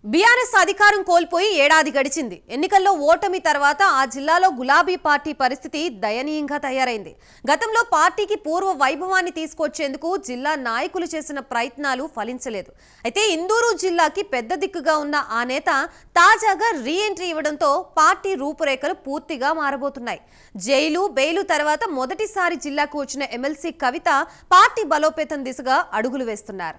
BRS అధికారం కోల్పోయి ఏడాది గడిచింది. ఎన్నికల్లో ఓటమి తర్వాత ఆ జిల్లాలో గులాబీ పార్టీ పరిస్థితి దయనీయంగా తయారైంది. గతంలో పార్టీకి పూర్వ వైభవాన్ని తీసుకొచ్చేందుకు జిల్లా నాయకులు చేసిన ప్రయత్నాలు ఫలించలేదు. అయితే ఇందూరు జిల్లాకి పెద్ద దిక్కుగా ఉన్న ఆ నేత తాజాగా రీఎంట్రీ ఇవ్వడంతో పార్టీ రూపురేఖలు పూర్తిగా మారబోతున్నాయి. జైలు బెయిలు తర్వాత మొదటిసారి జిల్లాకు వచ్చిన ఎమ్మెల్సీ కవిత పార్టీ బలోపేతం దిశగా అడుగులు వేస్తున్నారు.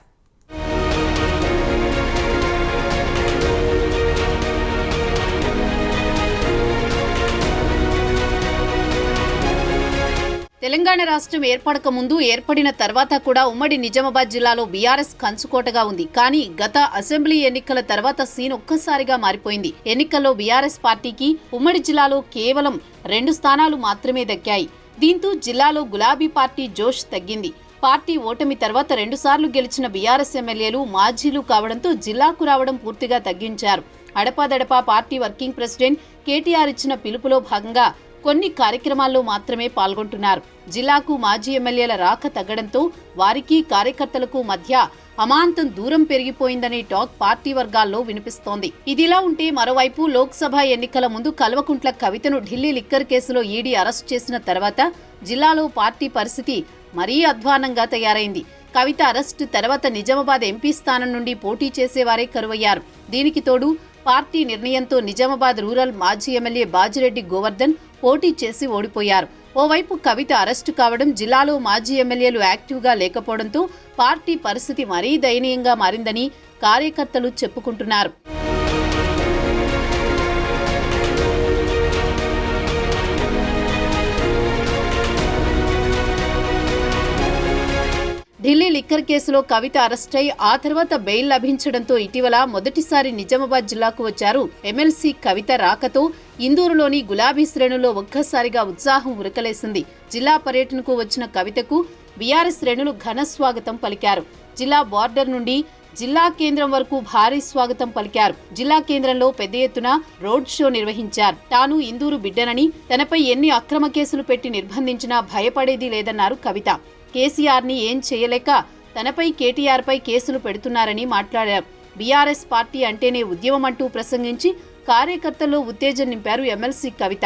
తెలంగాణ రాష్ట్రం ఏర్పడక ముందు ఏర్పడిన తర్వాత కూడా ఉమ్మడి నిజామాబాద్ జిల్లాలో బీఆర్ఎస్ కంచుకోటగా ఉంది. కానీ గత అసెంబ్లీ ఎన్నికల తర్వాత సీన్ ఒక్కసారిగా మారిపోయింది. ఎన్నికల్లో బీఆర్ఎస్ పార్టీకి ఉమ్మడి జిల్లాలో కేవలం 2 స్థానాలు మాత్రమే దక్కాయి. దీంతో జిల్లాలో గులాబీ పార్టీ జోష్ తగ్గింది. పార్టీ ఓటమి తర్వాత 2 సార్లు గెలిచిన బీఆర్ఎస్ ఎమ్మెల్యేలు మాజీలు కావడంతో జిల్లాకు రావడం పూర్తిగా తగ్గించారు. అడపాదడపా పార్టీ వర్కింగ్ ప్రెసిడెంట్ కేటీఆర్ ఇచ్చిన పిలుపులో భాగంగా కొన్ని కార్యక్రమాల్లో మాత్రమే పాల్గొంటున్నారు. జిల్లాకు మాజీ ఎమ్మెల్యేల రాక తగ్గడంతో వారికి కార్యకర్తలకు మధ్య అమాంతం దూరం పెరిగిపోయిందనే టాక్ పార్టీ వర్గాల్లో వినిపిస్తోంది. ఇదిలా ఉంటే మరోవైపు లోక్సభ ఎన్నికల ముందు కల్వకుంట్ల కవితను ఢిల్లీ లిక్కర్ కేసులో ఈడీ అరెస్టు చేసిన తర్వాత జిల్లాలో పార్టీ పరిస్థితి మరీ అధ్వానంగా తయారైంది. కవిత అరెస్టు తర్వాత నిజామాబాద్ ఎంపీ స్థానం నుండి పోటీ చేసేవారే కరువయ్యారు. దీనికి తోడు పార్టీ నిర్ణయంతో నిజామాబాద్ రూరల్ మాజీ ఎమ్మెల్యే బాజిరెడ్డి గోవర్ధన్ పోటీ చేసి ఓడిపోయారు. ఓవైపు కవిత అరెస్టు కావడం, జిల్లాలో మాజీ ఎమ్మెల్యేలు యాక్టివ్గా లేకపోవడంతో పార్టీ పరిస్థితి మరీ దయనీయంగా మారిందని కార్యకర్తలు చెప్పుకుంటున్నారు. ఢిల్లీ లిక్కర్ కేసులో కవిత అరెస్ట్ అయి ఆ తర్వాత బెయిల్ లభించడంతో ఇటీవల మొదటిసారి నిజామాబాద్ జిల్లాకు వచ్చారు. ఎమ్మెల్సీ కవిత రాకతో ఇందూరులోని గులాబీ శ్రేణుల్లో ఒక్కసారిగా ఉత్సాహం ఉరకలేసింది. జిల్లా పర్యటనకు వచ్చిన కవితకు బీఆర్ఎస్ శ్రేణులు ఘన స్వాగతం పలికారు. జిల్లా బార్డర్ నుండి జిల్లా కేంద్రం వరకు భారీ స్వాగతం పలికారు. జిల్లా కేంద్రంలో పెద్ద ఎత్తున రోడ్ షో నిర్వహించారు. తాను ఇందూరు బిడ్డనని, తనపై ఎన్ని అక్రమ కేసులు పెట్టి నిర్బంధించినా భయపడేది లేదన్నారు కవిత. కేసీఆర్ ని ఏం చేయలేక తనపై కేటీఆర్ పై కేసులు పెడుతున్నారని మాట్లాడారు. బీఆర్ఎస్ పార్టీ అంటేనే ఉద్యమం అంటూ ప్రసంగించి కార్యకర్తల్లో ఉత్తేజం నింపారు ఎమ్మెల్సీ కవిత.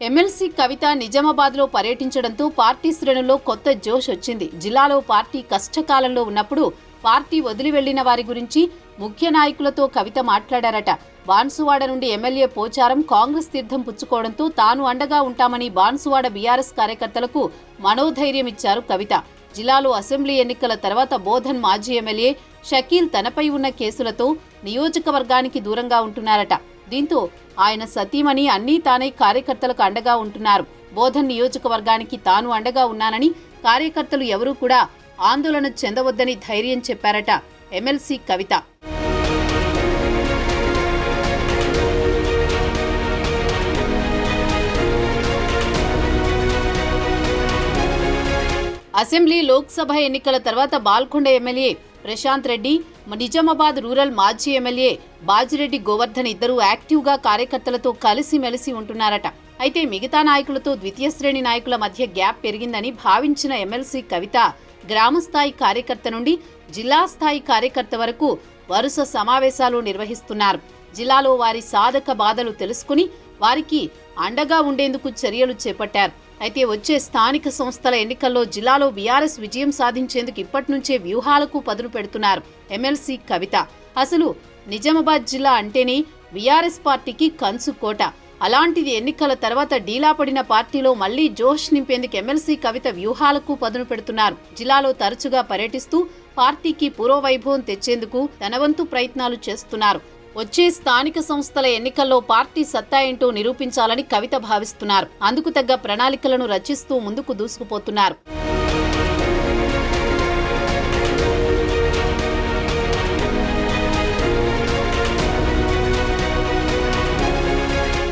ఎమ్మెల్సీ కవిత నిజామాబాద్లో పర్యటించడంతో పార్టీ శ్రేణుల్లో కొత్త జోష్ వచ్చింది. జిల్లాలో పార్టీ కష్టకాలంలో ఉన్నప్పుడు పార్టీ వదిలి వెళ్లిన వారి గురించి ముఖ్య నాయకులతో కవిత మాట్లాడారట. బాన్సువాడ నుండి ఎమ్మెల్యే పోచారం కాంగ్రెస్ తీర్థం పుచ్చుకోవడంతో తాను అండగా ఉంటామని బాన్సువాడ బీఆర్ఎస్ కార్యకర్తలకు మనోధైర్యం ఇచ్చారు కవిత. జిల్లాలో అసెంబ్లీ ఎన్నికల తర్వాత బోధన్ మాజీ ఎమ్మెల్యే షకీల్ తనపై ఉన్న కేసులతో నియోజకవర్గానికి దూరంగా ఉంటున్నారట. దీంతో ఆయన సతీమణి అన్నీ తానే కార్యకర్తలకు అండగా ఉంటున్నారు. బోధన్ నియోజకవర్గానికి తాను అండగా ఉన్నానని, కార్యకర్తలు ఎవరూ కూడా ఆందోళన చెందవద్దని ధైర్యం చెప్పారట ఎమ్మెల్సీ కవిత. అసెంబ్లీ లోక్సభ ఎన్నికల తర్వాత బాల్కొండ ఎమ్మెల్యే ప్రశాంత్ రెడ్డి, నిజామాబాద్ రూరల్ మాజీ ఎమ్మెల్యే బాజిరెడ్డి గోవర్ధన్ ఇద్దరూ యాక్టివ్గా కార్యకర్తలతో కలిసిమెలిసి ఉంటున్నారట. అయితే మిగతా నాయకులతో ద్వితీయ శ్రేణి నాయకుల మధ్య గ్యాప్ పెరిగిందని భావించిన ఎమ్మెల్సీ కవిత గ్రామస్థాయి కార్యకర్త నుండి జిల్లా స్థాయి కార్యకర్త వరకు వరుస సమావేశాలు నిర్వహిస్తున్నారు. జిల్లాలో వారి సాధక బాధలు తెలుసుకుని వారికి అండగా ఉండేందుకు చర్యలు చేపట్టారు. అయితే వచ్చే స్థానిక సంస్థల ఎన్నికల్లో జిల్లాలో బీఆర్ఎస్ విజయం సాధించేందుకు ఇప్పటి నుంచే వ్యూహాలకు పదును పెడుతున్నారు ఎమ్మెల్సీ కవిత. అసలు నిజామాబాద్ జిల్లా అంటేనే బీఆర్ఎస్ పార్టీకి కంచుకోట. అలాంటిది ఎన్నికల తర్వాత డీలా పడిన పార్టీలో మళ్లీ జోష్ నింపేందుకు ఎమ్మెల్సీ కవిత వ్యూహాలకు పదును పెడుతున్నారు. జిల్లాలో తరచుగా పర్యటిస్తూ పార్టీకి పూర్వవైభవం తెచ్చేందుకు తన వంతు ప్రయత్నాలు చేస్తున్నారు. వచ్చే స్థానిక సంస్థల ఎన్నికల్లో పార్టీ సత్తా ఏంటో నిరూపించాలని కవిత భావిస్తున్నారు. అందుకు తగ్గ ప్రణాళికలను రచిస్తూ ముందుకు దూసుకుపోతున్నారు.